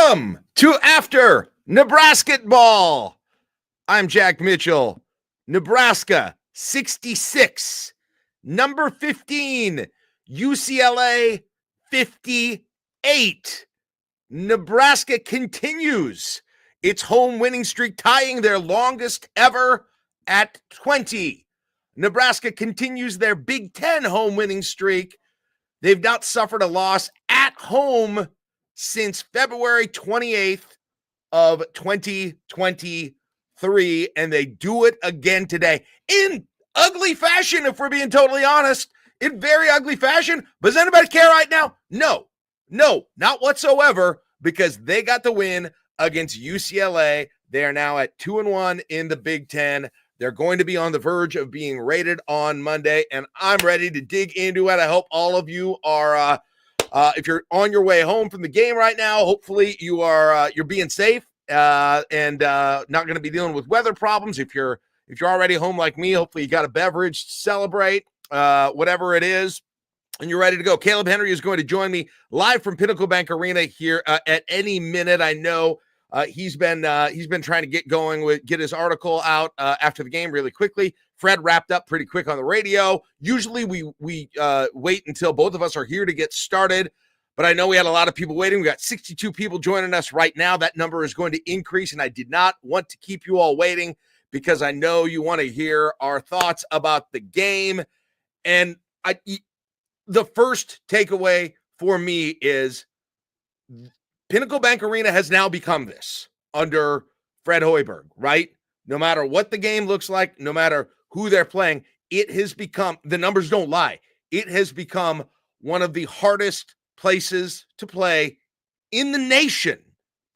Welcome to After Nebrasketball. I'm Jack Mitchell. Nebraska 66, number 15, UCLA 58. Nebraska continues its home winning streak, tying their longest ever at 20. Nebraska continues their Big Ten home winning streak. They've not suffered a loss at home since February 28th of 2023, and they do it again today in ugly fashion, if we're being totally honest, in very ugly fashion. But does anybody care right now? No, not whatsoever, because they got the win against UCLA. They are now at 2-1 in the Big Ten. They're going to be on the verge of being rated on Monday, and I'm ready to dig into it. I hope all of you are if you're on your way home from the game right now, hopefully you're being safe and not going to be dealing with weather problems. If you're already home like me, hopefully you got a beverage to celebrate, whatever it is, and you're ready to go. Kaleb Henry is going to join me live from Pinnacle Bank Arena here at any minute. I know he's been trying to get his article out after the game really quickly. Fred wrapped up pretty quick on the radio. Usually we wait until both of us are here to get started, but I know we had a lot of people waiting. We got 62 people joining us right now. That number is going to increase, and I did not want to keep you all waiting because I know you want to hear our thoughts about the game. And the first takeaway for me is Pinnacle Bank Arena has now become this under Fred Hoiberg, right? No matter what the game looks like, no matter who they're playing, it has become, the numbers don't lie, it has become one of the hardest places to play in the nation.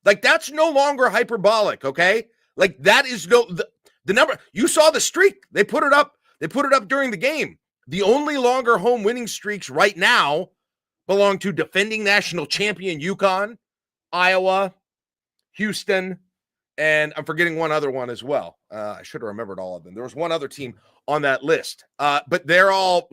Like, that's no longer hyperbolic, okay? Like, that is the number. You saw the streak. They put it up during the game. The only longer home winning streaks right now belong to defending national champion UConn, Iowa, Houston, and I'm forgetting one other one as well. I should have remembered all of them. There was one other team on that list, but they're all,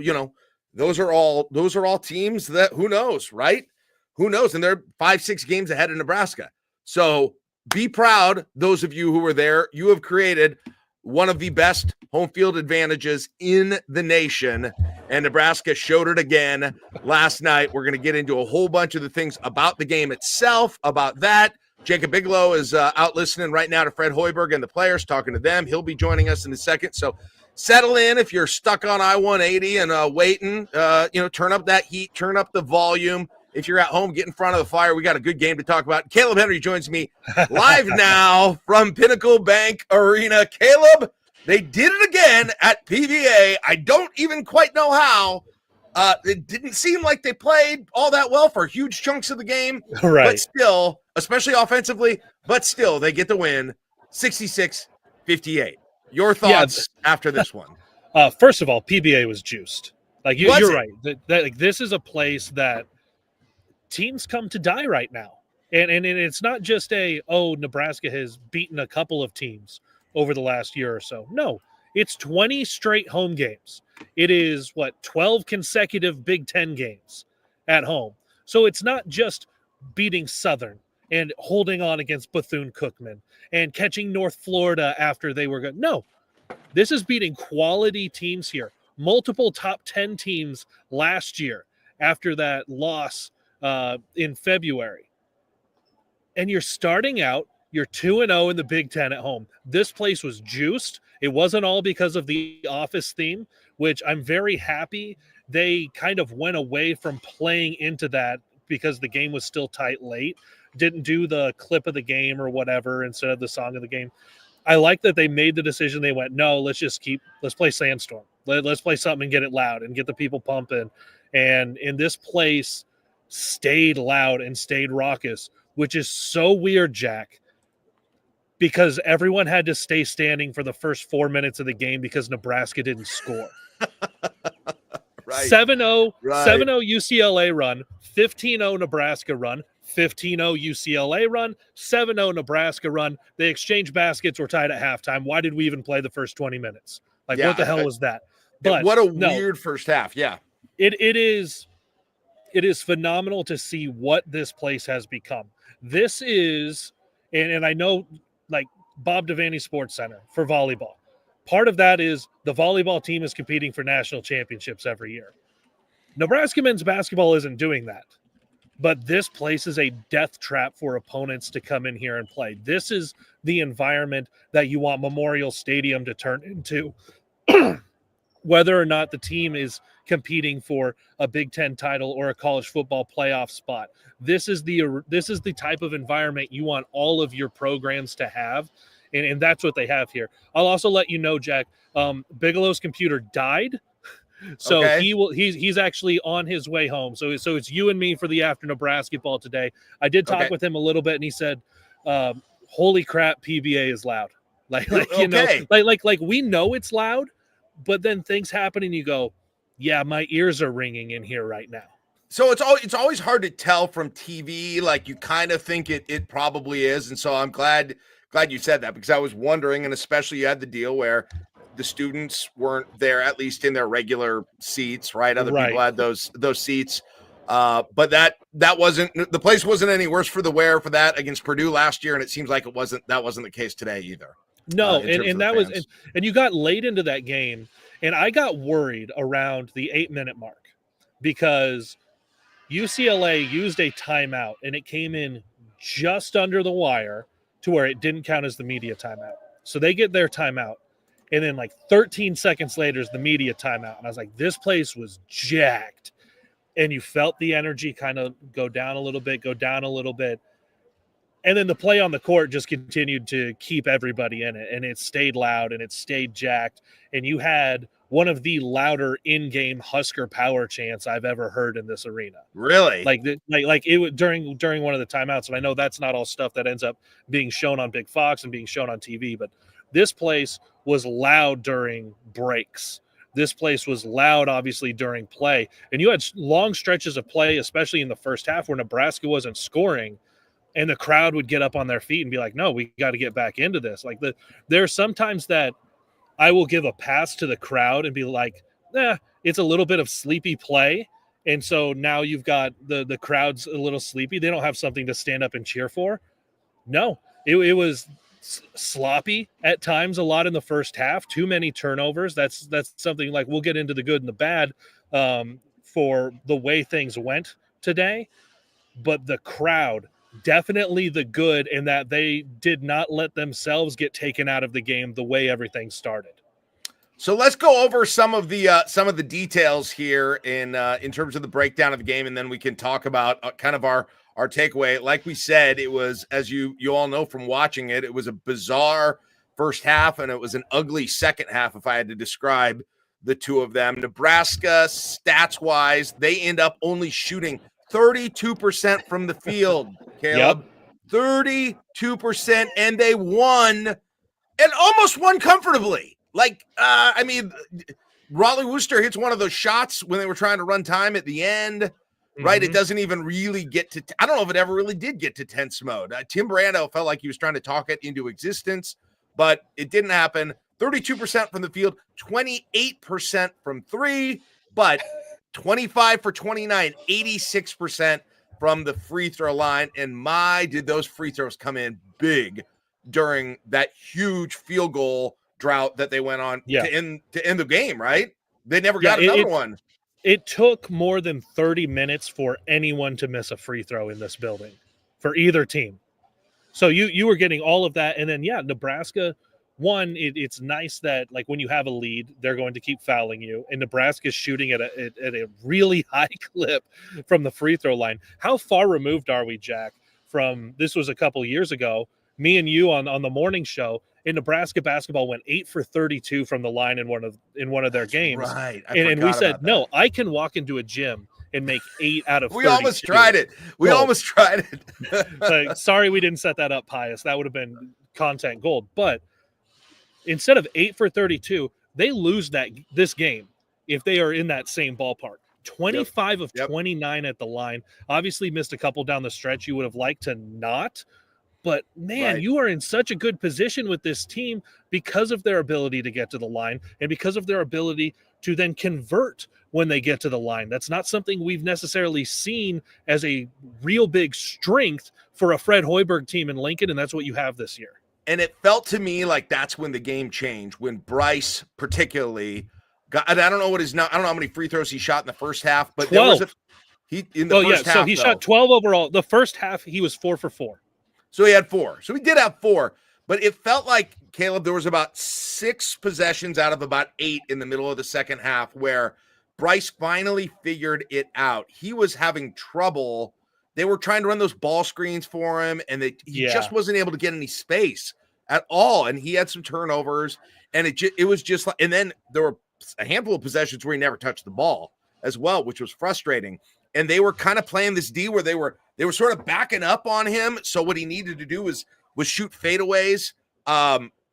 those are all teams that who knows, right? Who knows? And they're 5-6 games ahead of Nebraska. So be proud, those of you who were there. You have created one of the best home field advantages in the nation, and Nebraska showed it again last night. We're going to get into a whole bunch of the things about the game itself, about that. Jacob Bigelow is out listening right now to Fred Hoiberg and the players, talking to them. He'll be joining us in a second. So settle in if you're stuck on I-180 and waiting. Turn up that heat, turn up the volume. If you're at home, get in front of the fire. We got a good game to talk about. Kaleb Henry joins me live now from Pinnacle Bank Arena. Kaleb, they did it again at PBA. I don't even quite know how. It didn't seem like they played all that well for huge chunks of the game. Right. But still, especially offensively, they get the win, 66-58. Your thoughts after this one? First of all, PBA was juiced. Like you're right. This is a place that teams come to die right now. And it's not just Nebraska has beaten a couple of teams over the last year or so. No, it's 20 straight home games. It is 12 consecutive Big Ten games at home. So it's not just beating Southern and holding on against Bethune-Cookman and catching North Florida after they were good. No, this is beating quality teams here. Multiple top 10 teams last year after that loss in February. And you're starting out, you're 2-0 in the Big Ten at home. This place was juiced. It wasn't all because of the Office theme, which I'm very happy they kind of went away from playing into that because the game was still tight late. Didn't do the clip of the game or whatever instead of the song of the game. I like that they made the decision. They went, no, let's play Sandstorm. Let's play something and get it loud and get the people pumping. And in this place stayed loud and stayed raucous, which is so weird, Jack, because everyone had to stay standing for the first 4 minutes of the game because Nebraska didn't score. Right. 7-0 UCLA run, 15-0 Nebraska run, 15-0 UCLA run, 7-0 Nebraska run. They exchanged baskets, were tied at halftime. Why did we even play the first 20 minutes? What the hell was that? But what a weird first half. Yeah. It is it is phenomenal to see what this place has become. This is, and I know, like Bob Devaney Sports Center for volleyball. Part of that is the volleyball team is competing for national championships every year. Nebraska men's basketball isn't doing that. But this place is a death trap for opponents to come in here and play. This is the environment that you want Memorial Stadium to turn into, whether or not the team is competing for a Big Ten title or a college football playoff spot. This is the type of environment you want all of your programs to have, and that's what they have here. I'll also let you know, Jack, Bigelow's computer died. So okay. he's actually on his way home. So it's you and me for the after Nebrasketball today. I did talk with him a little bit, and he said, "Holy crap, PBA is loud." Like you know, like we know it's loud, but then things happen, and you go, "Yeah, my ears are ringing in here right now." So it's always hard to tell from TV. Like you kind of think it probably is, and so I'm glad you said that, because I was wondering, and especially you had the deal where the students weren't there, at least in their regular seats, right? Other people had those seats. But that wasn't, the place wasn't any worse for the wear for that against Purdue last year. And it seems like that wasn't the case today either. No. And that was, and you got late into that game, and I got worried around the 8-minute mark because UCLA used a timeout and it came in just under the wire to where it didn't count as the media timeout. So they get their timeout. And then like 13 seconds later is the media timeout. And I was like, this place was jacked. And you felt the energy kind of go down a little bit. And then the play on the court just continued to keep everybody in it. And it stayed loud and it stayed jacked. And you had one of the louder in-game Husker power chants I've ever heard in this arena. Really? Like it was during one of the timeouts. And I know that's not all stuff that ends up being shown on Big Fox and being shown on TV, but this place was loud during breaks. This place was loud, obviously, during play. And you had long stretches of play, especially in the first half, where Nebraska wasn't scoring, and the crowd would get up on their feet and be like, no, we got to get back into this. Like there are sometimes that I will give a pass to the crowd and be like, it's a little bit of sleepy play. And so now you've got the crowd's a little sleepy. They don't have something to stand up and cheer for. No, it was sloppy at times, a lot in the first half, too many turnovers. That's something like we'll get into the good and the bad for the way things went today. But the crowd, definitely the good, in that they did not let themselves get taken out of the game the way everything started. So let's go over some of the details here in terms of the breakdown of the game, and then we can talk about kind of our takeaway. Like we said, it was, as you all know from watching it, it was a bizarre first half, and it was an ugly second half, if I had to describe the two of them. Nebraska, stats-wise, they end up only shooting 32% from the field, Kaleb. Yep. 32%, and they won, and almost won comfortably. Like, I mean, Raleigh Worcester hits one of those shots when they were trying to run time at the end, right? It doesn't even really get to, I don't know if it ever really did get to tense mode. Tim Brando felt like he was trying to talk it into existence, but it didn't happen. 32% from the field, 28% from three, but 25 for 29, 86% from the free throw line. And my, did those free throws come in big during that huge field goal drought that they went on to end the game, right? They never got another one. It took more than 30 minutes for anyone to miss a free throw in this building for either team. So you were getting all of that. And then, Nebraska, one, it's nice that, like, when you have a lead, they're going to keep fouling you. And Nebraska's shooting at a really high clip from the free throw line. How far removed are we, Jack, from, this was a couple years ago, me and you on the morning show, in Nebraska basketball went 8 for 32 from the line in one of their games. Right. And we said, no, I can walk into a gym and make 8 out of 32. We almost tried it. Like, sorry we didn't set that up, Pius. That would have been content gold. But instead of 8 for 32, they lose this game if they are in that same ballpark. 25 of 29 at the line. Obviously missed a couple down the stretch you would have liked to not. But, man, you are in such a good position with this team because of their ability to get to the line and because of their ability to then convert when they get to the line. That's not something we've necessarily seen as a real big strength for a Fred Hoiberg team in Lincoln, and that's what you have this year. And it felt to me like that's when the game changed, when Bryce particularly got – I don't know how many free throws he shot in the first half, but 12. there was first half, so he shot 12 overall. The first half, he was 4 for 4. So he had 4. So he did have 4. But it felt like, Kaleb, there was about 6 possessions out of about 8 in the middle of the second half where Bryce finally figured it out. He was having trouble. They were trying to run those ball screens for him, and he just wasn't able to get any space at all. And he had some turnovers, and it was just like – and then there were a handful of possessions where he never touched the ball as well, which was frustrating. And they were kind of playing this D where they were sort of backing up on him. So what he needed to do was shoot fadeaways.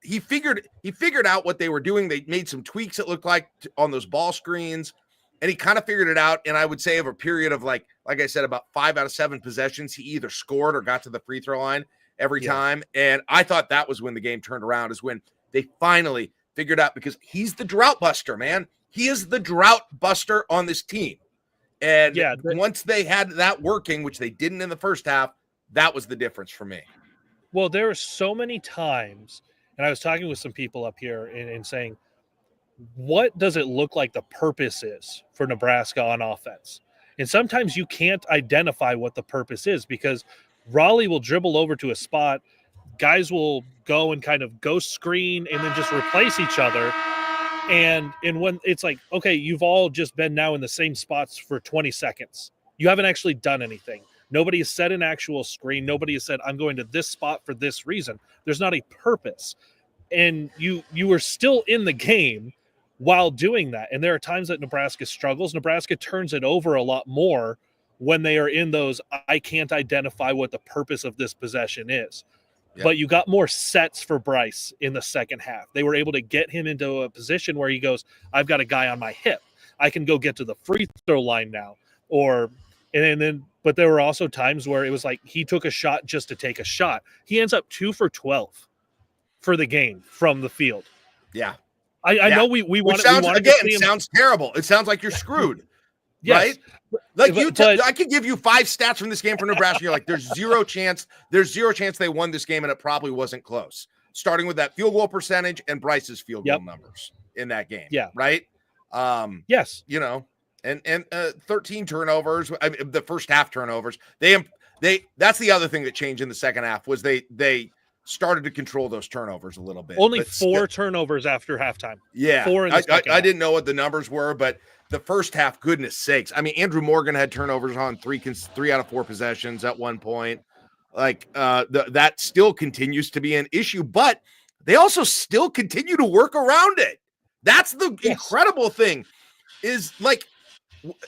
He figured out what they were doing. They made some tweaks, it looked like, on those ball screens, and he kind of figured it out. And I would say over a period of like I said, about 5 out of 7 possessions, he either scored or got to the free throw line every time. And I thought that was when the game turned around, is when they finally figured out, because he's the drought buster, man. He is the drought buster on this team. And once they had that working, which they didn't in the first half, that was the difference for me. Well, there are so many times, and I was talking with some people up here and saying, what does it look like the purpose is for Nebraska on offense? And sometimes you can't identify what the purpose is, because Raleigh will dribble over to a spot, guys will go and kind of ghost screen and then just replace each other. And when it's like, okay, you've all just been now in the same spots for 20 seconds. You haven't actually done anything. Nobody has set an actual screen. Nobody has said, I'm going to this spot for this reason. There's not a purpose. And you were still in the game while doing that. And there are times that Nebraska struggles. Nebraska turns it over a lot more when they are in those, I can't identify what the purpose of this possession is. Yep. But you got more sets for Bryce in the second half. They were able to get him into a position where he goes, I've got a guy on my hip. I can go get to the free throw line now. But there were also times where it was like he took a shot just to take a shot. He ends up 2 for 12 for the game from the field. Yeah. I know we want to sounds terrible. It sounds like you're screwed. Yes. Right? Like I could give you 5 stats from this game for Nebraska. You're like, there's zero chance they won this game, and it probably wasn't close. Starting with that field goal percentage and Bryce's field goal numbers in that game. Yeah. Right? Yes. You know, and 13 turnovers. I mean, the first half turnovers. That's the other thing that changed in the second half was they started to control those turnovers a little bit. Only 4 turnovers after halftime. Yeah. 4 in the second I didn't know what the numbers were, but the first half, goodness sakes. I mean, Andrew Morgan had turnovers on 3 out of 4 possessions at one point. Like that still continues to be an issue, but they also still continue to work around it. That's the incredible thing, is like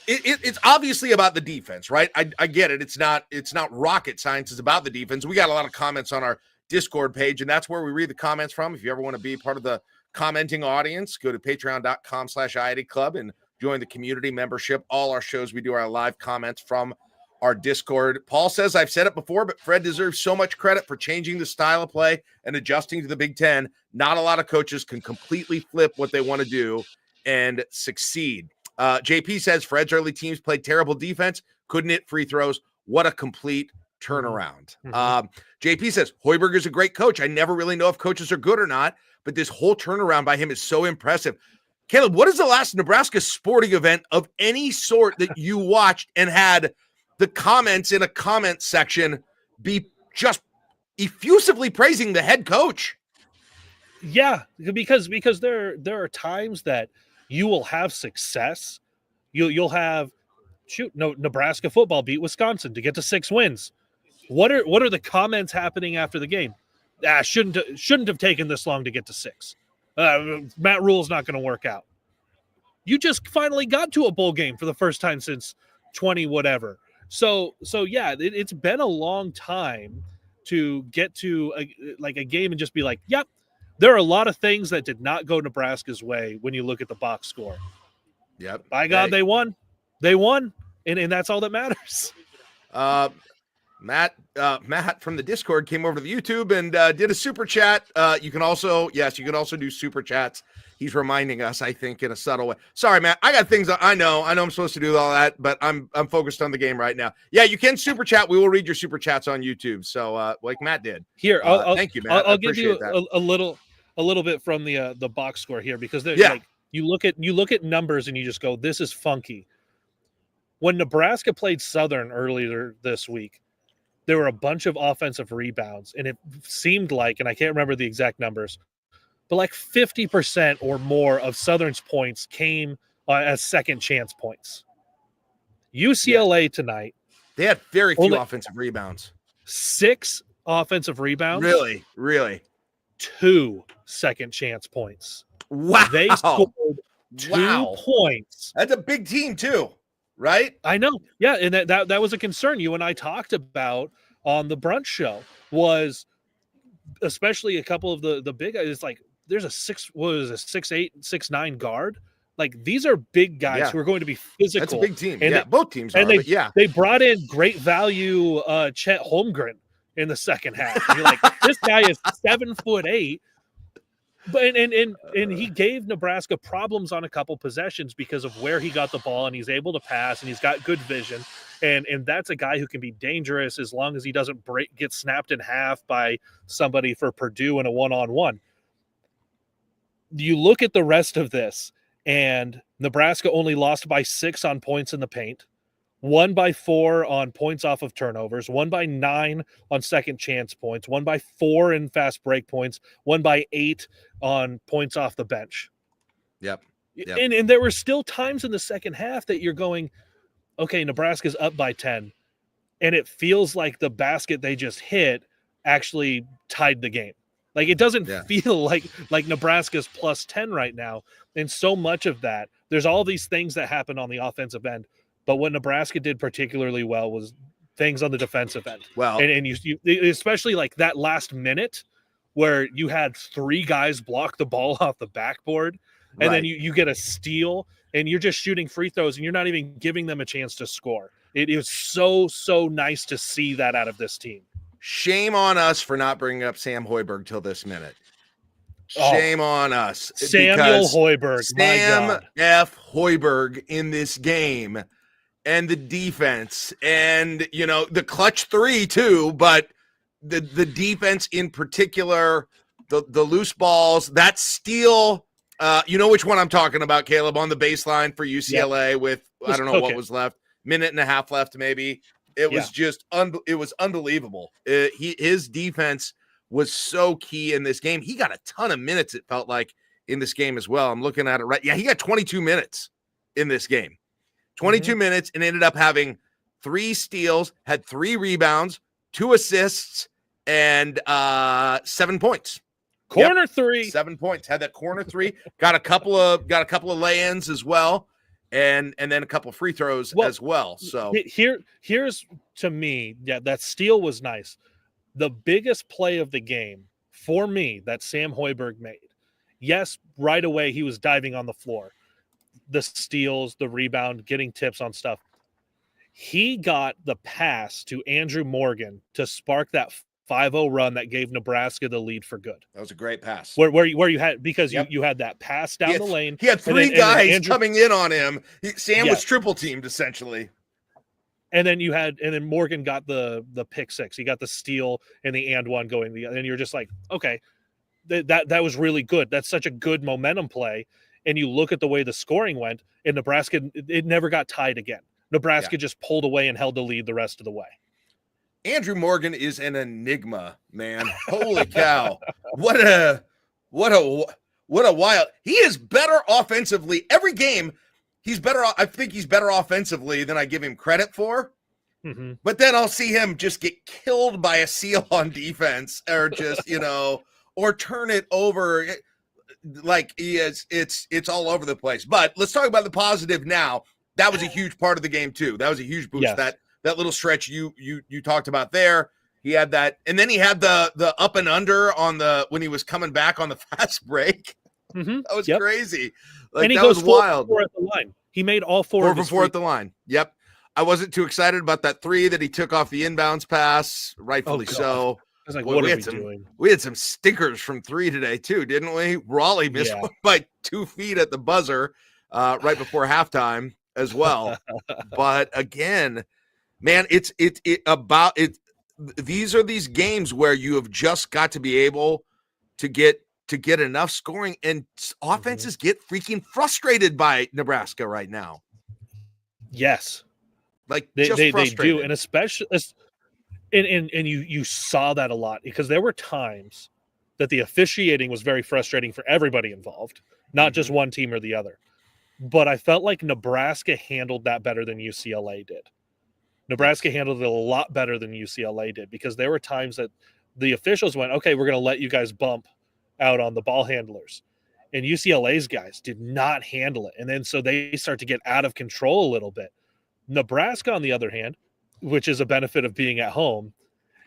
it's obviously about the defense, right? I get it. It's not rocket science. It's about the defense. We got a lot of comments on our Discord page, and that's where we read the comments from. If you ever want to be part of the commenting audience, go to patreon.com/howdy and join the community membership. All our shows, we do our live comments from our Discord. Paul says, I've said it before, but Fred deserves so much credit for changing the style of play and adjusting to the Big Ten. Not a lot of coaches can completely flip what they want to do and succeed. JP says, Fred's early teams played terrible defense, couldn't hit free throws. What a complete turnaround. JP says, Hoiberg is a great coach. I never really know if coaches are good or not, but this whole turnaround by him is so impressive. Kaleb, what is the last Nebraska sporting event of any sort that you watched and had the comments in a comment section be just effusively praising the head coach? Yeah, because there are times that you will have success. You'll have Nebraska football beat Wisconsin to get to 6 wins. What are the comments happening after the game? Shouldn't have taken this long to get to 6. Matt Rule's not going to work out. You just finally got to a bowl game for the first time since 20 whatever. So yeah, it's been a long time to get to a game and just be like, yep, there are a lot of things that did not go Nebraska's way when you look at the box score. Yep. By God, they won. They won, and that's all that matters. Matt from the Discord came over to the YouTube and did a super chat. You can also do super chats. He's reminding us, I think, in a subtle way. Sorry, Matt. I got things I know I'm supposed to do all that, but I'm focused on the game right now. Yeah, you can super chat. We will read your super chats on YouTube. So like Matt did. Here, thank you, Matt. I'll give you a little bit from the box score here, because like you look at numbers and you just go, this is funky. When Nebraska played Southern earlier this week, there were a bunch of offensive rebounds, and it seemed like, and I can't remember the exact numbers, but like 50% or more of Southern's points came as second chance points. UCLA tonight, they had very few offensive rebounds. 6 offensive rebounds. Really? 2 second chance points. Wow. They scored 2 points. That's a big team too, right? I know. Yeah, and that was a concern you and I talked about on the brunch show, was especially a couple of the big guys. It's like there's a 6'8", 6'9" guard. Like, these are big guys who are going to be physical. That's a big team. And both teams are. They brought in great value Chet Holmgren in the second half. And you're like, this guy is 7'8", but and he gave Nebraska problems on a couple possessions because of where he got the ball, and he's able to pass, and he's got good vision, and that's a guy who can be dangerous as long as he doesn't get snapped in half by somebody for Purdue in a one-on-one. You look at the rest of this, and Nebraska only lost by 6 on points in the paint, 1 by 4 on points off of turnovers, 1 by 9 on second chance points, 1 by 4 in fast break points, 1 by 8 on points off the bench. Yep. And there were still times in the second half that you're going, okay, Nebraska's up by 10, and it feels like the basket they just hit actually tied the game. Like, it doesn't feel like Nebraska's plus 10 right now. And so much of that, there's all these things that happen on the offensive end. But what Nebraska did particularly well was things on the defensive end. Well, and you especially like that last minute where you had 3 guys block the ball off the backboard, and then you get a steal, and you're just shooting free throws, and you're not even giving them a chance to score. It was so nice to see that out of this team. Shame on us for not bringing up Sam Hoiberg till this minute. Shame on us. Samuel Hoiberg. Sam F. Hoiberg in this game, and the defense, and, the clutch 3 too, but the defense in particular, the loose balls, that steal, you know which one I'm talking about, Kaleb, on the baseline for UCLA with, I don't know what was left, minute and a half left maybe. It was just it was unbelievable. His defense was so key in this game. He got a ton of minutes, it felt like, in this game as well. I'm looking at it right. Yeah, he got 22 minutes in this game. 22 minutes, and ended up having 3 steals, had 3 rebounds, 2 assists, and 7 points. Corner 3. 7 points. Had that corner 3. Got a couple of lay-ins as well. And then a couple free throws as well. So here's to me, that steal was nice. The biggest play of the game for me that Sam Hoiberg made. Yes, right away he was diving on the floor. The steals, the rebound, getting tips on stuff. He got the pass to Andrew Morgan to spark that 5-0 run that gave Nebraska the lead for good. That was a great pass. Where you had, because you had that pass down the lane. He had 3 guys coming in on him. Sam was triple teamed essentially. And then Morgan got the pick 6. He got the steal and the and one going. And you're just like, okay, that was really good. That's such a good momentum play. And you look at the way the scoring went, and Nebraska, it never got tied again. Nebraska just pulled away and held the lead the rest of the way. Andrew Morgan is an enigma, man. Holy cow. What a wild. He is better offensively. Every game, he's better. I think he's better offensively than I give him credit for. Mm-hmm. But then I'll see him just get killed by a seal on defense, or just, or turn it over. Like it's all over the place. But let's talk about the positive now. That was a huge part of the game too. That was a huge boost. Yes. That little stretch you talked about there. He had that, and then he had the up and under on when he was coming back on the fast break. Mm-hmm. That was crazy. Like, and he that goes was wild. 4 at the line. He made all 4 4 for 4 at the line. Yep. I wasn't too excited about that 3 that he took off the inbounds pass, rightfully so. I was like, Boy, what are we doing? We had some stinkers from 3 today too, didn't we? Raleigh missed one by 2 feet at the buzzer right before halftime as well. But again, man, these are these games where you have just got to be able to get enough scoring, and offenses get freaking frustrated by Nebraska right now. Yes. Like they do, and especially and you saw that a lot because there were times that the officiating was very frustrating for everybody involved, not just one team or the other. But I felt like Nebraska handled that better than UCLA did. Nebraska handled it a lot better than UCLA did because there were times that the officials went, okay, we're going to let you guys bump out on the ball handlers. And UCLA's guys did not handle it. And then so they start to get out of control a little bit. Nebraska, on the other hand, which is a benefit of being at home,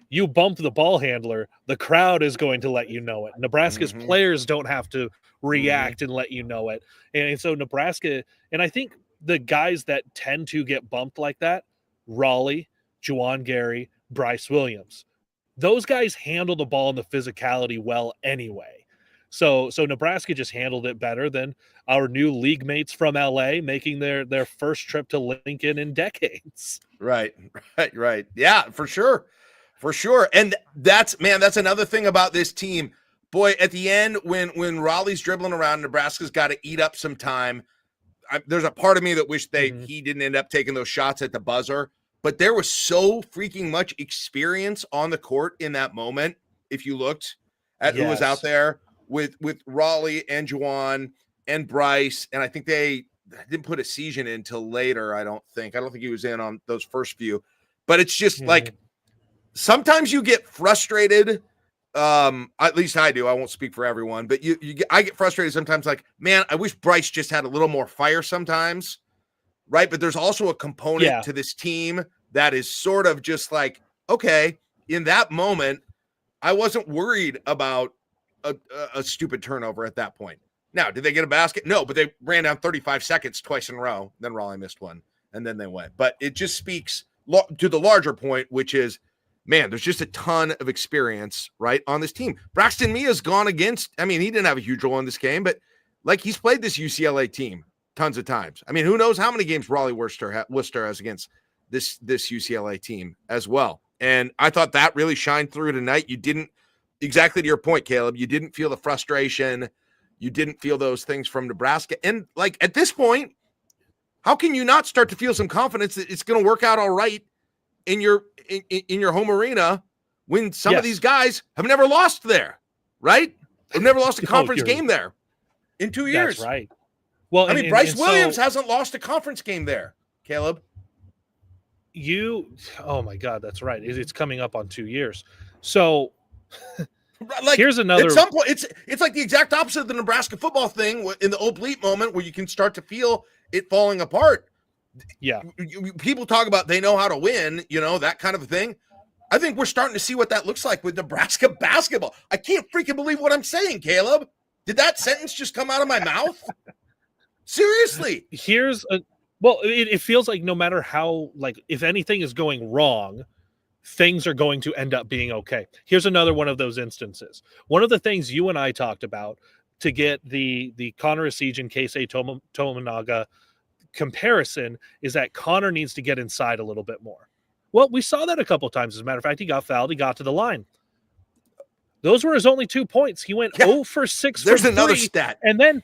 you bump the ball handler, the crowd is going to let you know it. Nebraska's players don't have to react and let you know it. And so Nebraska, and I think the guys that tend to get bumped like that, Raleigh, Juwan Gary, Bryce Williams, those guys handle the ball and the physicality well anyway. So Nebraska just handled it better than our new league mates from LA making their first trip to Lincoln in decades. Right. Yeah, for sure. And that's another thing about this team. Boy, at the end, when Raleigh's dribbling around, Nebraska's got to eat up some time. There's a part of me that wish he didn't end up taking those shots at the buzzer, but there was so freaking much experience on the court in that moment. If you looked at who was out there with Raleigh and Juwan and Bryce, and I think they didn't put a season in until later. I don't think he was in on those first few, but it's just like sometimes you get frustrated. At least I do. I won't speak for everyone, but I get frustrated sometimes. Like, man, I wish Bryce just had a little more fire sometimes, right? But there's also a component to this team that is sort of just like, okay, in that moment, I wasn't worried about a stupid turnover at that point. Now, did they get a basket? No, but they ran down 35 seconds twice in a row. Then Raleigh missed one, and then they went. But it just speaks to the larger point, which is, man, there's just a ton of experience, right, on this team. Braxton Mia's gone against, he didn't have a huge role in this game, but like he's played this UCLA team tons of times. Who knows how many games Raleigh Worcester has against this UCLA team as well. And I thought that really shined through tonight. You didn't, exactly to your point, Kaleb, you didn't feel the frustration. You didn't feel those things from Nebraska. And like at this point, how can you not start to feel some confidence that it's going to work out all right in your home arena when some of these guys have never lost there, right? They've never lost a conference game there in 2 years. That's right. Well, Bryce Williams hasn't lost a conference game there, Kaleb. Oh my God, that's right. It's coming up on 2 years. So like, here's another. At some point, it's like the exact opposite of the Nebraska football thing in the oblique moment where you can start to feel it falling apart. Yeah. People talk about they know how to win, that kind of a thing. I think we're starting to see what that looks like with Nebraska basketball. I can't freaking believe what I'm saying, Kaleb. Did that sentence just come out of my mouth? Seriously. It feels like no matter how, like, if anything is going wrong, things are going to end up being okay. Here's another one of those instances. One of the things you and I talked about to get the Connor Asige and Keisei Tominaga comparison is that Connor needs to get inside a little bit more. Well, we saw that a couple of times. As a matter of fact, he got fouled. He got to the line. Those were his only 2 points. He went 0 for 6. There's another stat. And then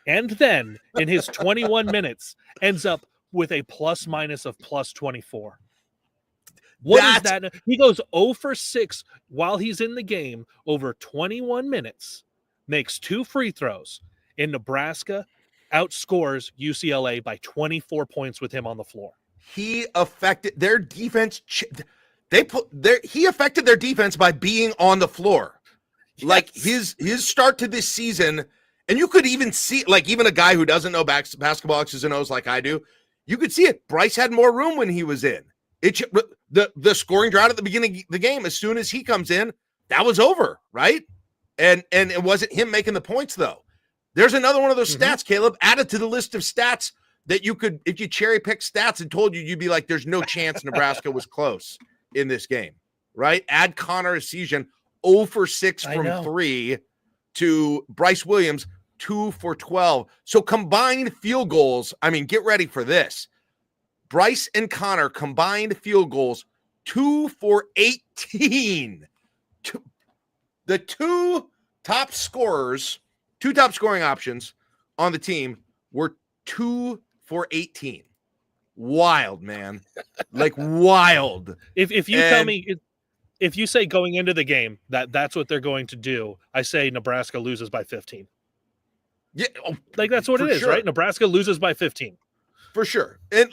in his 21 minutes ends up with a plus minus of plus 24. What is that? He goes 0 for 6 while he's in the game over 21 minutes, makes 2 free throws, and Nebraska outscores UCLA by 24 points with him on the floor. He affected their defense. He affected their defense by being on the floor. Yes. Like his start to this season, and you could even see, like, even a guy who doesn't know basketball X's and O's like I do, you could see it. Bryce had more room when he was in. The scoring drought at the beginning of the game, as soon as he comes in, that was over, right? And it wasn't him making the points, though. There's another one of those stats, Kaleb, added to the list of stats that you could, if you cherry pick stats and told you, you'd be like, there's no chance Nebraska was close in this game, right? Add Connor Essegian 0 for 6 from 3 to Bryce Williams 2 for 12. So combined field goals, I mean, get ready for this. Bryce and Connor combined field goals 2 for 18. The two top scorers, two top scoring options on the team were 2 for 18. Wild, man. Like wild. If you tell me, if you say going into the game that's what they're going to do, I say Nebraska loses by 15. Yeah, like that's what it is, right? Nebraska loses by 15. For sure. And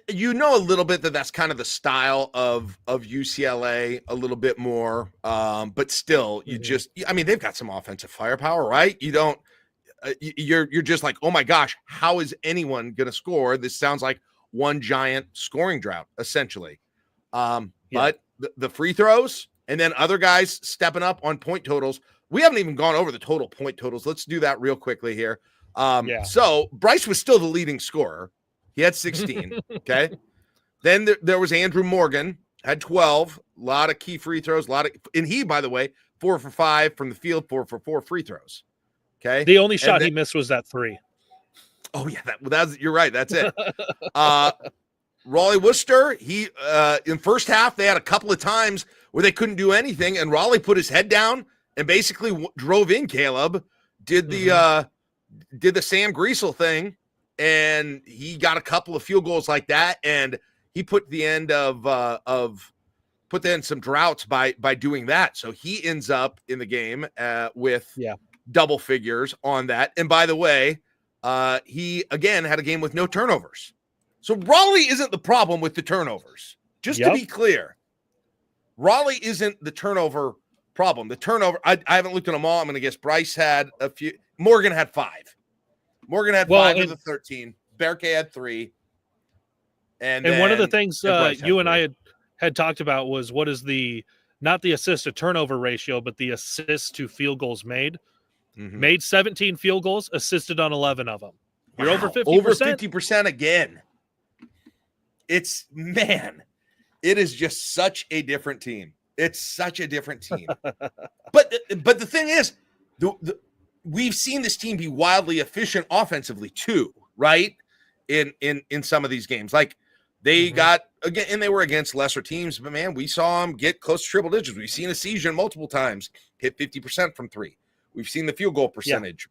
you know a little bit that's kind of the style of UCLA a little bit more, but still, you just, I mean, they've got some offensive firepower, right? You don't, you're just like, oh my gosh, how is anyone going to score? This sounds like one giant scoring drought, essentially. But the free throws and then other guys stepping up on point totals. We haven't even gone over the total point totals. Let's do that real quickly here. So Bryce was still the leading scorer. He had 16. Okay. Then there was Andrew Morgan, had 12, a lot of key free throws, and he, by the way, 4 for 5 from the field, 4 for 4 free throws. Okay. The only shot he missed was that 3. Oh yeah. You're right. That's it. Raleigh Worcester, he, in first half, they had a couple of times where they couldn't do anything. And Raleigh put his head down and basically drove in Kaleb, did the Sam Griesel thing. And he got a couple of field goals like that. And he put the end put in some droughts by doing that. So he ends up in the game with double figures on that. And by the way, he again had a game with no turnovers. So Raleigh isn't the problem with the turnovers. Just to be clear, Raleigh isn't the turnover problem. The turnover, I haven't looked at them all. I'm going to guess Bryce had a few. Morgan had 5. Morgan had 5 of the 13. Berke had 3. And one of the things you and I had talked about was what is not the assist to turnover ratio, but the assist to field goals made. Mm-hmm. Made 17 field goals, assisted on 11 of them. You're over 50%. Over 50% again. It is just such a different team. It's such a different team. But the thing is, we've seen this team be wildly efficient offensively too, right? In some of these games, like they got again, and they were against lesser teams. But man, we saw them get close to triple digits. We've seen Essegian multiple times hit 50% from 3. We've seen the field goal percentage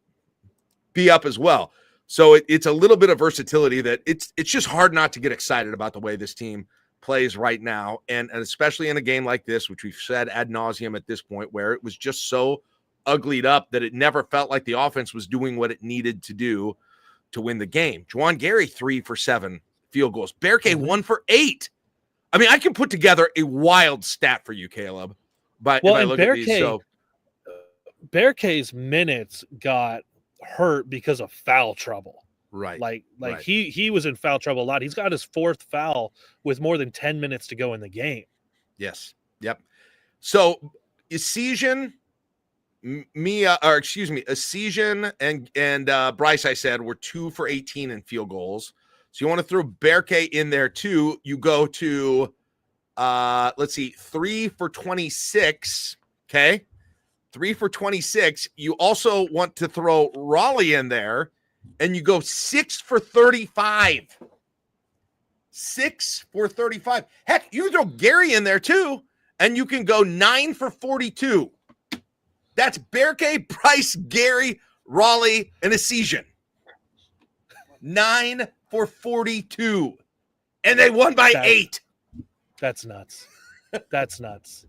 be up as well. So it's a little bit of versatility that it's just hard not to get excited about the way this team plays right now. And especially in a game like this, which we've said ad nauseum at this point, where it was just so uglied up that it never felt like the offense was doing what it needed to do to win the game. Juwan Gary, 3 for 7 field goals. Berke, 1 for 8. I mean, I can put together a wild stat for you, Kaleb. But if I look at these, so Berke's minutes got hurt because of foul trouble. Right. Like he was in foul trouble a lot. He's got his 4th foul with more than 10 minutes to go in the game. Yes. Yep. So Essegian, Essegian and Bryce, I said, were 2 for 18 in field goals. So you want to throw Berke in there too. You go to 3 for 26. Okay. 3 for 26. You also want to throw Raleigh in there, and you go 6 for 35. 6 for 35. Heck, you can throw Gary in there too, and you can go 9 for 42. That's Berke, Bryce, Gary, Raleigh, and Essegian. 9 for 42. And they won by 8. That's nuts. That's nuts.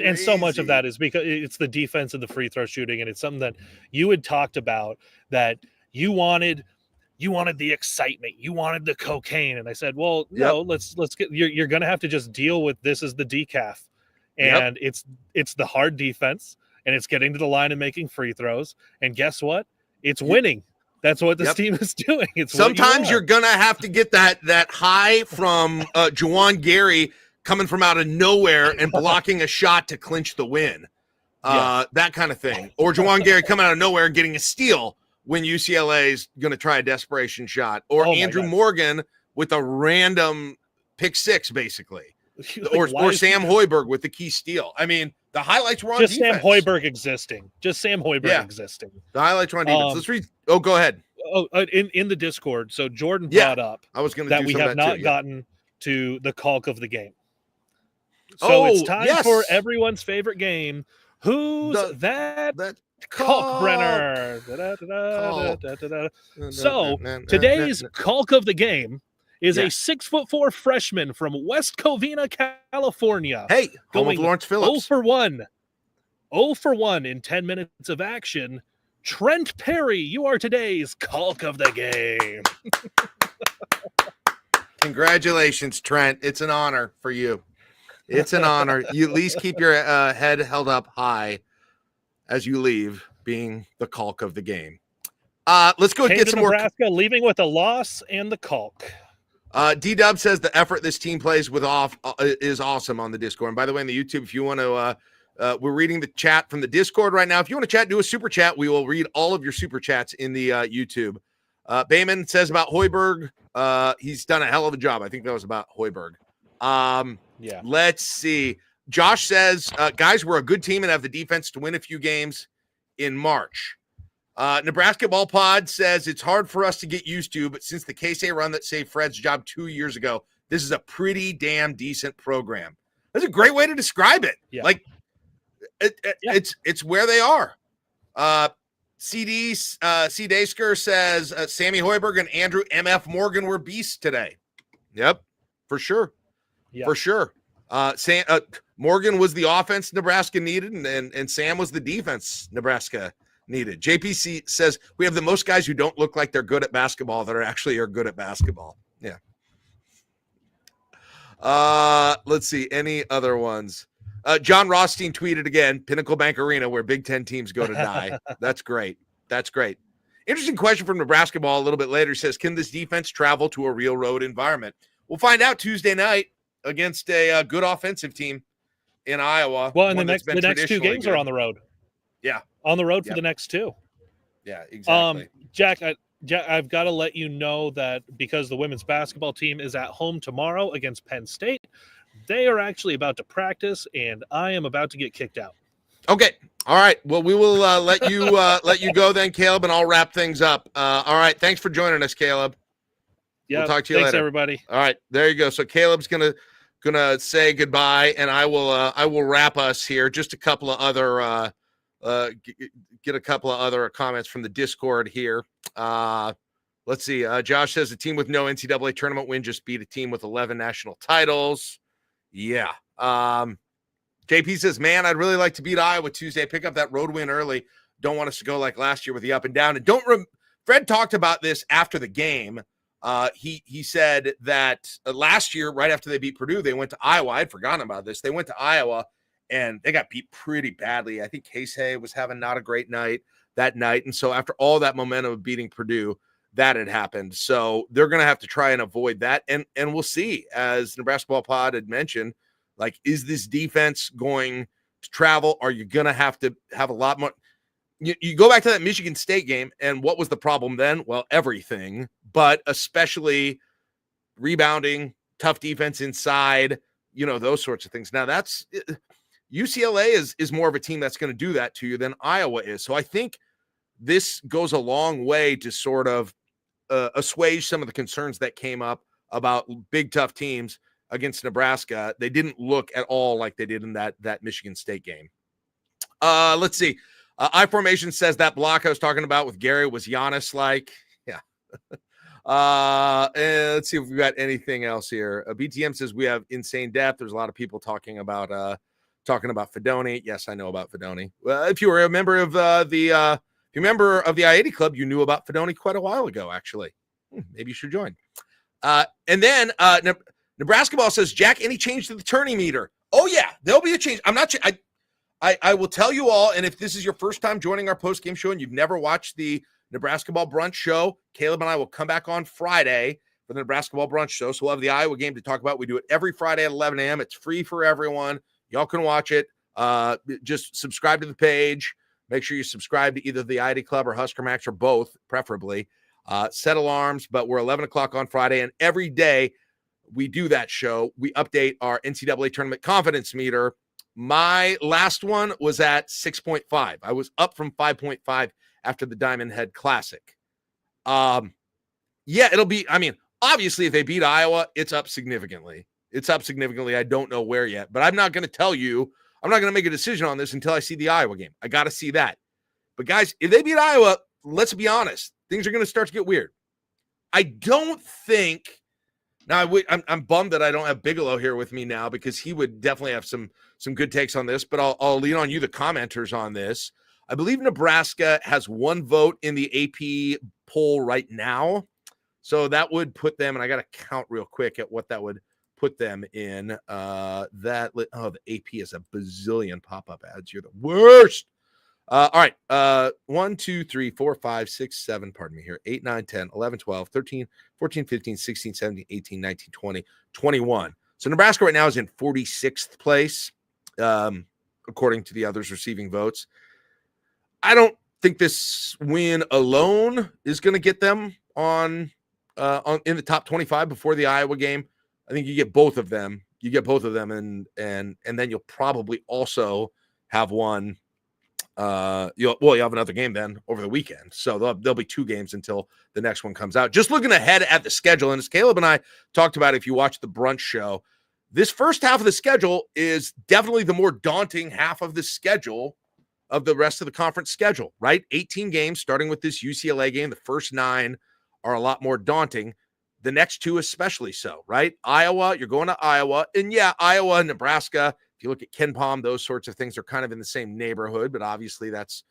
And so much of that is because it's the defense and the free throw shooting, and it's something that you had talked about that you wanted the excitement, you wanted the cocaine, and I said, well, no, let's get. You're going to have to just deal with this as the decaf, and it's the hard defense, and it's getting to the line and making free throws, and guess what? It's winning. That's what this team is doing. It's sometimes you're going to have to get that high from Juwan Gary coming from out of nowhere and blocking a shot to clinch the win. That kind of thing. Or Juwan Gary coming out of nowhere and getting a steal when UCLA is going to try a desperation shot, or Andrew Morgan with a random pick six, basically, like, or Sam Hoiberg with the key steal. I mean, the highlights were on just defense. Sam Hoiberg existing. Just Sam Hoiberg existing. The highlights were on defense. Let's read. Oh, go ahead. Oh, in the Discord. So Jordan brought up I was going that we have not gotten to the caulk of the game. So it's time for everyone's favorite game. Who's that caulk brenner? So today's caulk of the game is a 6'4" freshman from West Covina, California. Hey, going Lawrence Phillips. 0 for 1. 0 for 1 in 10 minutes of action. Trent Perry, you are today's caulk of the game. Congratulations, Trent. It's an honor for you. It's an honor. You at least keep your head held up high as you leave, being the caulk of the game. Let's go get some Nebraska, leaving with a loss and the caulk. D-Dub says the effort this team plays with is awesome on the Discord. And by the way, on the YouTube, if you want to, we're reading the chat from the Discord right now. If you want to chat, do a super chat. We will read all of your super chats in the YouTube. Bayman says about Hoiberg, he's done a hell of a job. I think that was about Hoiberg. Let's see. Josh says, guys, we're a good team and have the defense to win a few games in March. Nebrasketball Pod says it's hard for us to get used to, but since the K-State run that saved Fred's job 2 years ago, this is a pretty damn decent program. That's a great way to describe it. Yeah. Like it's where they are. C. Dasker says Sammy Hoiberg and Andrew M.F. Morgan were beasts today. Yep, for sure. Yeah. For sure. Morgan was the offense Nebraska needed, and Sam was the defense Nebraska needed. JPC says we have the most guys who don't look like they're good at basketball that are good at basketball. Yeah. Let's see. Any other ones? John Rothstein tweeted again, Pinnacle Bank Arena, where Big Ten teams go to die. That's great. That's great. Interesting question from Nebrasketball a little bit later. He says, can this defense travel to a real road environment? We'll find out Tuesday night against a good offensive team in Iowa. Well, and the next 2 games are on the road. Yeah. On the road for the next 2. Yeah, exactly. Jack, I've got to let you know that because the women's basketball team is at home tomorrow against Penn State, they are actually about to practice, and I am about to get kicked out. Okay. All right. Well, we will let you go then, Caleb, and I'll wrap things up. All right. Thanks for joining us, Caleb. Yeah. We'll talk to you later. Thanks, everybody. All right. There you go. So Caleb's gonna say goodbye, and I will wrap us here. Just a couple of other get a couple of other comments from the Discord here. Let's see. Josh says a team with no NCAA tournament win just beat a team with 11 national titles. Yeah. JP says, man, I'd really like to beat Iowa Tuesday. Pick up that road win early. Don't want us to go like last year with the up and down. And Fred talked about this after the game. He said that last year, right after they beat Purdue, they went to Iowa. I'd forgotten about this. They went to Iowa and they got beat pretty badly. I think Casey was having not a great night that night. And so after all that momentum of beating Purdue, that had happened. So they're going to have to try and avoid that. And we'll see, as Nebrasketball Pod had mentioned, like, is this defense going to travel? Are you going to have a lot more? You go back to that Michigan State game, and what was the problem then? Well, everything, but especially rebounding, tough defense inside, those sorts of things. Now that's UCLA is more of a team that's going to do that to you than Iowa is. So I think this goes a long way to sort of assuage some of the concerns that came up about big, tough teams against Nebraska. They didn't look at all like they did in that Michigan State game. Let's see. I-Formation says that block I was talking about with Gary was Giannis-like. Yeah. And let's see if we've got anything else here. BTM says we have insane depth. There's a lot of people talking about Fedoni. Yes, I know about Fedoni. Well, if you were a member of the I-80 Club, you knew about Fedoni quite a while ago, actually. Maybe you should join. And then Nebrasketball says, Jack, any change to the tourney meter? Oh, yeah, there'll be a change. I'm not I will tell you all, and if this is your first time joining our post-game show and you've never watched the Nebrasketball Brunch show, Caleb and I will come back on Friday for the Nebrasketball Brunch show. So we'll have the Iowa game to talk about. We do it every Friday at 11 a.m. It's free for everyone. Y'all can watch it. Just subscribe to the page. Make sure you subscribe to either the ID Club or Husker Max or both, preferably. Set alarms, but we're 11 o'clock on Friday, and every day we do that show. We update our NCAA tournament confidence meter. My last one was at 6.5. I was up from 5.5 after the Diamond Head Classic. Yeah, it'll be, obviously if they beat Iowa, it's up significantly. I don't know where yet, but I'm not going to tell you. I'm not going to make a decision on this until I see the Iowa game. I got to see that. But guys, if they beat Iowa, let's be honest, things are going to start to get weird. I don't think. Now, I'm bummed that I don't have Bigelow here with me now because he would definitely have some good takes on this, but I'll lean on you, the commenters, on this. I believe Nebraska has one vote in the AP poll right now. So that would put them, and I got to count real quick at what that would put them in. The AP is a bazillion pop-up ads. You're the worst. All right. 1, 2, 3, 4, 5, 6, 7, pardon me here. 8, 9, 10, 11, 12, 13, 14, 15, 16, 17, 18, 19, 20, 21. So Nebraska right now is in 46th place, according to the others receiving votes. I don't think this win alone is going to get them on in the top 25 before the Iowa game. I think you get both of them. And then you'll probably also have one. You'll have another game then over the weekend. So there'll be 2 games until the next one comes out. Just looking ahead at the schedule, and as Kaleb and I talked about, if you watch the brunch show, this first half of the schedule is definitely the more daunting half of the schedule of the rest of the conference schedule, right? 18 games, starting with this UCLA game. The first 9 are a lot more daunting. The next 2 especially so, right? Iowa, you're going to Iowa. And yeah, Iowa and Nebraska, if you look at Ken Palm, those sorts of things are kind of in the same neighborhood, but obviously that's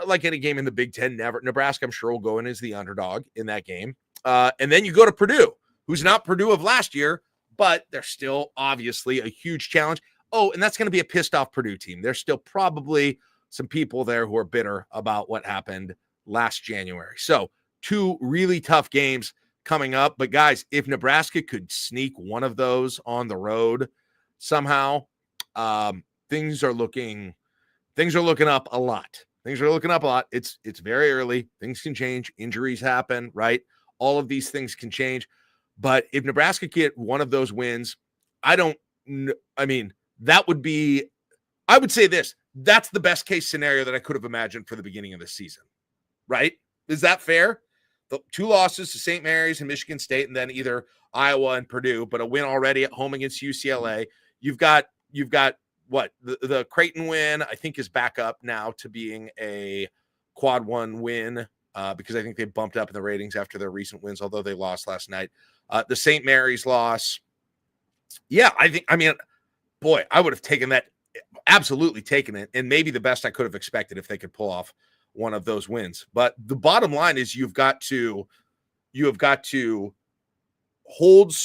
like any game in the Big Ten. Nebraska, I'm sure, will go in as the underdog in that game. And then you go to Purdue, who's not Purdue of last year, but they're still obviously a huge challenge. Oh, and that's going to be a pissed off Purdue team. There's still probably some people there who are bitter about what happened last January. So 2 really tough games coming up. But guys, if Nebraska could sneak one of those on the road somehow, things are looking up a lot. It's very early. Things can change. Injuries happen, right? All of these things can change. But if Nebraska get one of those wins, that would be, I would say this, that's the best case scenario that I could have imagined for the beginning of the season, right? Is that fair? The 2 losses to St. Mary's and Michigan State, and then either Iowa and Purdue, but a win already at home against UCLA. You've got what the Creighton win, I think, is back up now to being a quad 1 win because I think they bumped up in the ratings after their recent wins, although they lost last night. The St. Mary's loss. Yeah, I would have taken that, absolutely taken it, and maybe the best I could have expected if they could pull off one of those wins. But the bottom line is you have got to hold.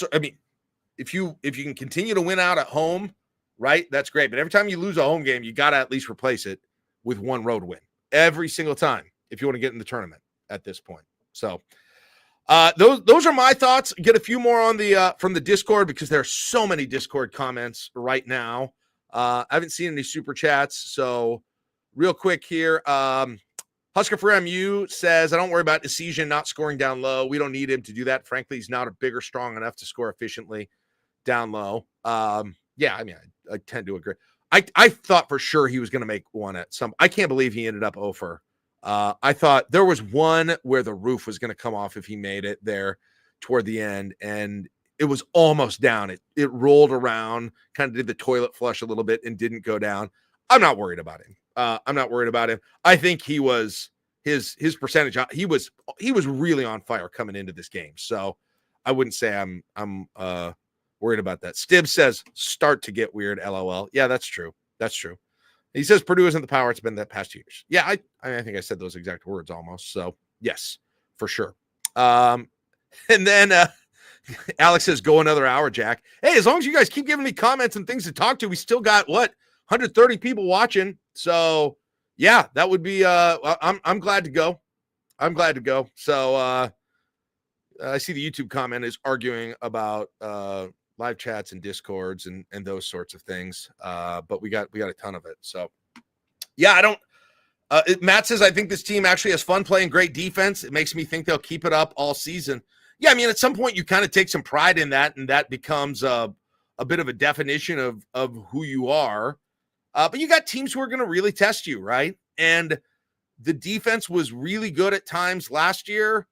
If you can continue to win out at home, right, that's great. But every time you lose a home game, you got to at least replace it with one road win every single time if you want to get in the tournament at this point. So those are my thoughts. Get a few more on the from the Discord because there are so many Discord comments right now. I haven't seen any super chats. So real quick here, Husker for MU says, I don't worry about Decision not scoring down low. We don't need him to do that. Frankly, he's not a big or strong enough to score efficiently down low. I tend to agree. I thought for sure he was going to make one at some. I can't believe he ended up 0 for. I thought there was one where the roof was going to come off if he made it there toward the end, and it was almost down. It rolled around, kind of did the toilet flush a little bit and didn't go down. I'm not worried about him. I think he was his percentage. He was really on fire coming into this game. So I wouldn't say I'm worried about that. Stibb says start to get weird. LOL. Yeah, that's true. He says Purdue isn't the power it's been the past 2 years. Yeah, I think I said those exact words almost. So yes, for sure. And then Alex says go another hour, Jack. Hey, as long as you guys keep giving me comments and things to talk to, we still got 130 people watching. So yeah, that would be I'm glad to go. So I see the YouTube comment is arguing about live chats and Discords and those sorts of things. But we got a ton of it. So yeah, Matt says, I think this team actually has fun playing great defense. It makes me think they'll keep it up all season. Yeah, I mean, at some point you kind of take some pride in that, and that becomes a bit of a definition of who you are. But you got teams who are going to really test you, right? And the defense was really good at times last year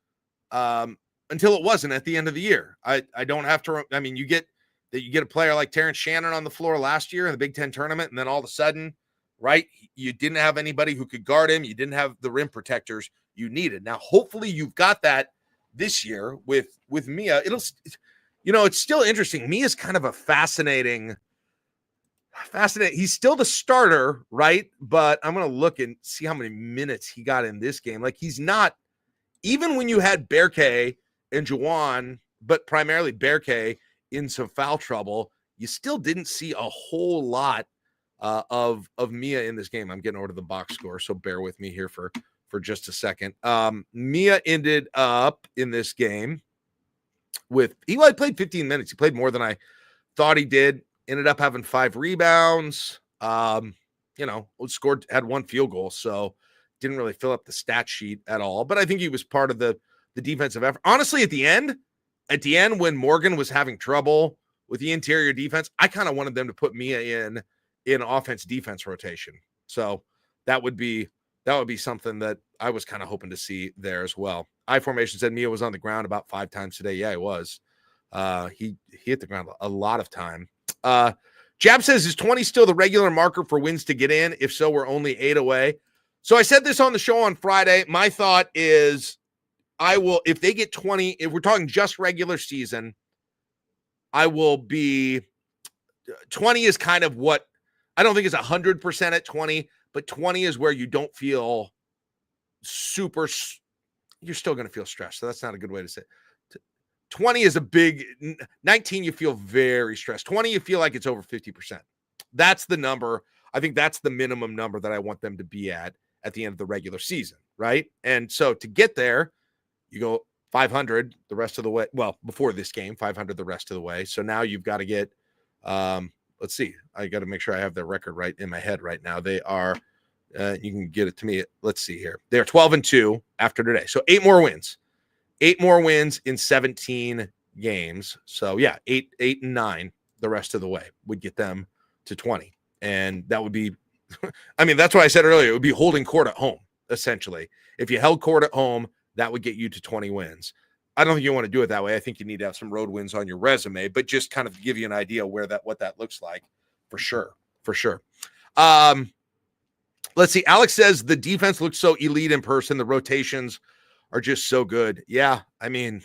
until it wasn't at the end of the year. I don't have to – I mean, you get a player like Terrence Shannon on the floor last year in the Big Ten tournament, and then all of a sudden – right? You didn't have anybody who could guard him. You didn't have the rim protectors you needed. Now, hopefully you've got that this year with Mia. It's still interesting. Mia's kind of a fascinating. He's still the starter, right? But I'm going to look and see how many minutes he got in this game. Like, he's not, even when you had Berke and Juwan, but primarily Berke in some foul trouble, you still didn't see a whole lot of Mia in this game. I'm getting over to the box score, so bear with me here for just a second. Mia ended up in this game he played 15 minutes. He played more than I thought he did. Ended up having 5 rebounds. Had 1 field goal, so didn't really fill up the stat sheet at all. But I think he was part of the defensive effort. Honestly, at the end when Morgan was having trouble with the interior defense, I kind of wanted them to put Mia in offense defense rotation. So that would be something that I was kind of hoping to see there as well. I-Formation said Mia was on the ground about 5 times today. Yeah, he was. He hit the ground a lot of time. Jab says, is 20 still the regular marker for wins to get in? If so, we're only 8 away. So I said this on the show on Friday. My thought is if they get 20, if we're talking just regular season, I will be 20 is kind of what, I don't think it's 100% at 20, but 20 is where you don't feel super, you're still going to feel stressed. So that's not a good way to say it. 20 is a big, 19 you feel very stressed. 20 you feel like it's over 50%. That's the number. I think that's the minimum number that I want them to be at the end of the regular season, right? And so to get there, you go 500 the rest of the way. Well, before this game, 500 the rest of the way. So now you've got to get let's see. I got to make sure I have their record right in my head right now. They are, you can get it to me. Let's see here. They're 12-2 after today. So 8 more wins. 8 more wins in 17 games. So yeah, 8-9 the rest of the way would get them to 20. And that would be, I mean, that's what I said earlier. It would be holding court at home, essentially. If you held court at home, that would get you to 20 wins. I don't think you want to do it that way. I think you need to have some road wins on your resume, but just kind of give you an idea what that looks like for sure. Let's see. Alex says the defense looks so elite in person. The rotations are just so good. Yeah. I mean,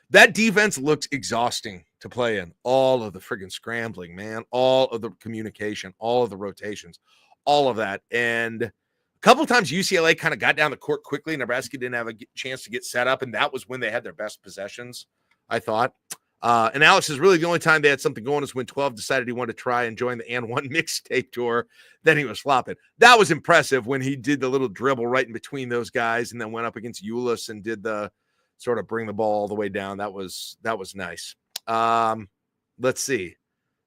that defense looks exhausting to play in. All of the friggin' scrambling, man, all of the communication, all of the rotations, all of that. And a couple of times UCLA kind of got down the court quickly. Nebraska didn't have a chance to get set up, and that was when they had their best possessions, I thought. And Alex says really the only time they had something going is when 12 decided he wanted to try and join the And One mixtape tour. Then he was flopping. That was impressive when he did the little dribble right in between those guys and then went up against Ulis and did the sort of bring the ball all the way down. That was nice. Let's see.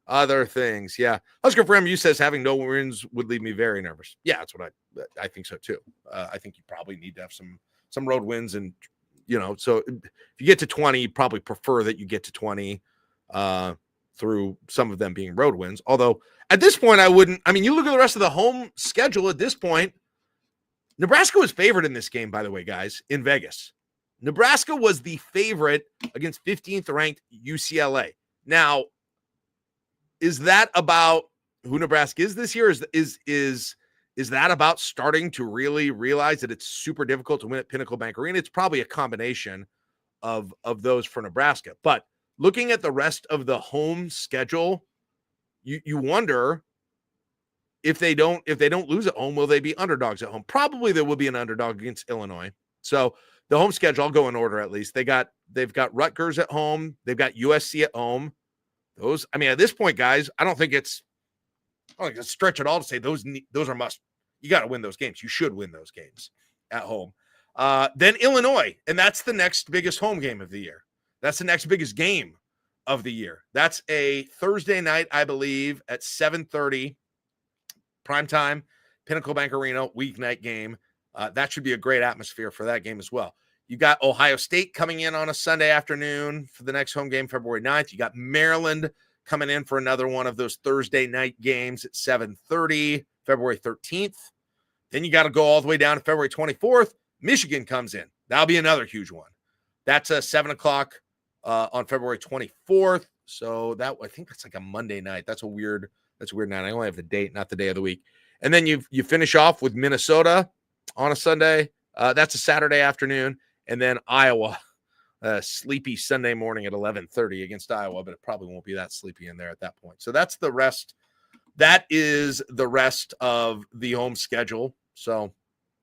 Other things. Yeah. Husker for MU says having no wins would leave me very nervous. Yeah, that's what I think so too. I think you probably need to have some road wins, and so if you get to 20, you probably prefer that you get to 20 through some of them being road wins. Although at this point I wouldn't. I mean, you look at the rest of the home schedule at this point, Nebraska was favored in this game, by the way, guys, in Vegas. Nebraska was the favorite against 15th ranked UCLA. Now, is that about who Nebraska is this year? Is that about starting to really realize that it's super difficult to win at Pinnacle Bank Arena? It's probably a combination of those for Nebraska. But looking at the rest of the home schedule, you wonder if they don't lose at home, will they be underdogs at home? Probably there will be an underdog against Illinois. So the home schedule, I'll go in order at least. They've got Rutgers at home. They've got USC at home. Those, I mean, at this point, guys, I don't think it's a stretch at all to say those are must. You got to win those games. You should win those games at home. Then Illinois, and that's the next biggest home game of the year. That's the next biggest game of the year. That's a Thursday night, I believe, at 7:30 primetime Pinnacle Bank Arena, weeknight game. That should be a great atmosphere for that game as well. You got Ohio State coming in on a Sunday afternoon for the next home game, February 9th. You got Maryland coming in for another one of those Thursday night games at 7:30, February 13th. Then you got to go all the way down to February 24th. Michigan comes in. That'll be another huge one. That's a 7 o'clock on February 24th. So I think that's like a Monday night. That's a weird night. I only have the date, not the day of the week. And then you finish off with Minnesota on a Sunday. That's a Saturday afternoon. And then Iowa, sleepy Sunday morning at 11:30 against Iowa, but it probably won't be that sleepy in there at that point. So that's the rest. That is the rest of the home schedule. So,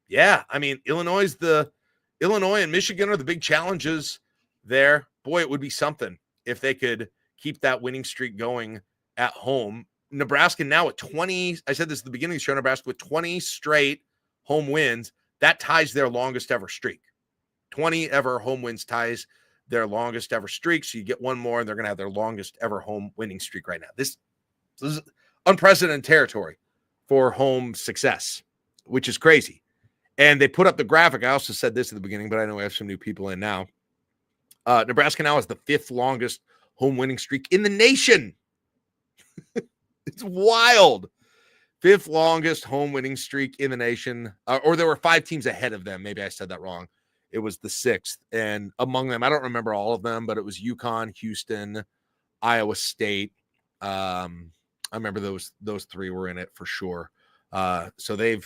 yeah, I mean, Illinois and Michigan are the big challenges there. Boy, it would be something if they could keep that winning streak going at home. Nebraska now at 20. I said this at the beginning of the show. Nebraska with 20 straight home wins. That ties their longest ever streak. 20 ever home wins ties their longest ever streak. So you get one more, and they're going to have their longest ever home winning streak right now. This is unprecedented territory for home success, which is crazy. And they put up the graphic. I also said this at the beginning, but I know we have some new people in now. Nebraska now has the 5th longest home winning streak in the nation. It's wild. 5th longest home winning streak in the nation. Or there were 5 teams ahead of them. Maybe I said that wrong. It was the 6th. And among them, I don't remember all of them, but it was UConn, Houston, Iowa State. I remember those 3 were in it for sure. So they're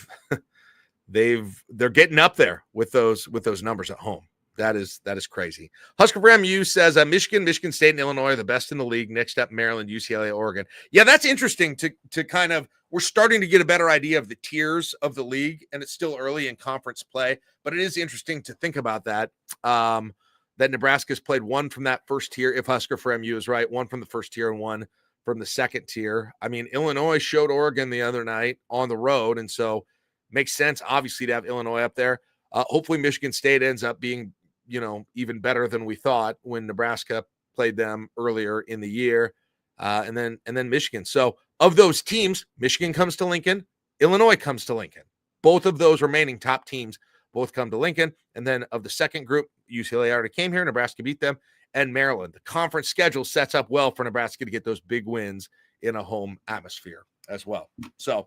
getting up there with those numbers at home. That is crazy. Husker for MU says Michigan State, and Illinois are the best in the league. Next up, Maryland, UCLA, Oregon. Yeah, that's interesting to kind of, we're starting to get a better idea of the tiers of the league, and it's still early in conference play, but it is interesting to think about that. That Nebraska's played one from that first tier, if Husker for MU is right, one from the first tier and one from the second tier. I mean, Illinois showed Oregon the other night on the road, and so makes sense, obviously, to have Illinois up there. Hopefully Michigan State ends up being, even better than we thought when Nebraska played them earlier in the year, and then Michigan. So of those teams, Michigan comes to Lincoln, Illinois comes to Lincoln. Both of those remaining top teams both come to Lincoln. And then of the second group, UCLA already came here, Nebraska beat them, and Maryland. The conference schedule sets up well for Nebraska to get those big wins in a home atmosphere as well. So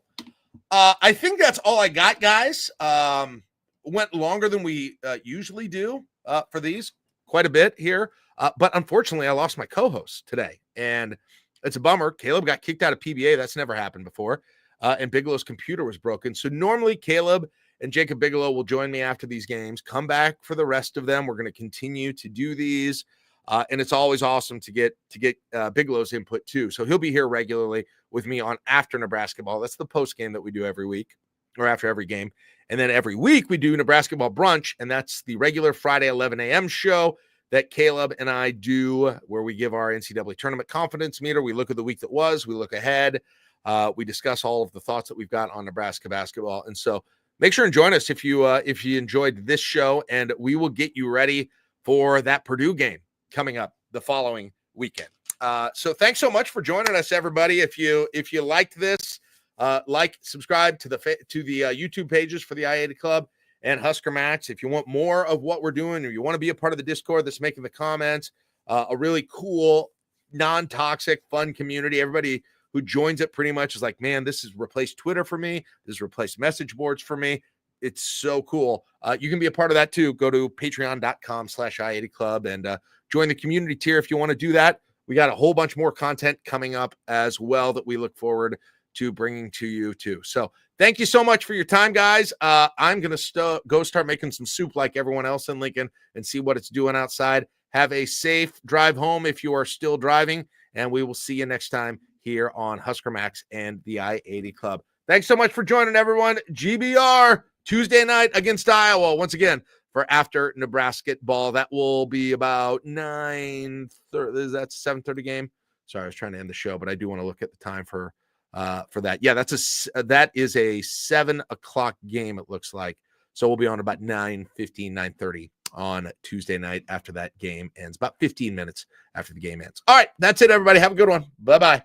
I think that's all I got, guys. Went longer than we usually do for these, quite a bit here. But unfortunately, I lost my co-host today, and it's a bummer. Kaleb got kicked out of PBA. That's never happened before. And Bigelow's computer was broken. So normally Kaleb and Jacob Bigelow will join me after these games, come back for the rest of them. We're going to continue to do these. And it's always awesome to get Bigelow's input too. So he'll be here regularly with me on After Nebrasketball. That's the post game that we do every week, or after every game. And then every week we do Nebrasketball Brunch, and that's the regular Friday 11 a.m. show that Kaleb and I do, where we give our NCAA tournament confidence meter. We look at the week that was, we look ahead, we discuss all of the thoughts that we've got on Nebraska basketball. And so make sure and join us if you enjoyed this show, and we will get you ready for that Purdue game coming up the following weekend. So thanks so much for joining us, everybody. If you liked this, subscribe to the YouTube pages for the I-80 Club and Husker Max. If you want more of what we're doing, or you want to be a part of the Discord that's making the comments, a really cool, non-toxic, fun community. Everybody who joins it pretty much is like, man, this has replaced Twitter for me. This has replaced message boards for me. It's so cool. You can be a part of that too. Go to patreon.com/I-80 Club and join the community tier if you want to do that. We got a whole bunch more content coming up as well that we look forward to bringing to you too. So thank you so much for your time, guys. I'm going to go start making some soup like everyone else in Lincoln and see what it's doing outside. Have a safe drive home if you are still driving, and we will see you next time here on Husker Max and the I-80 Club. Thanks so much for joining, everyone. GBR Tuesday night against Iowa. Once again, for After Nebrasketball. That will be about 9:30. That's a 7:30 game. Sorry, I was trying to end the show, but I do want to look at the time for that. Yeah, that is a 7 o'clock game, it looks like. So we'll be on about 9:15, 9:30 on Tuesday night after that game ends, about 15 minutes after the game ends. All right, that's it, everybody. Have a good one. Bye-bye.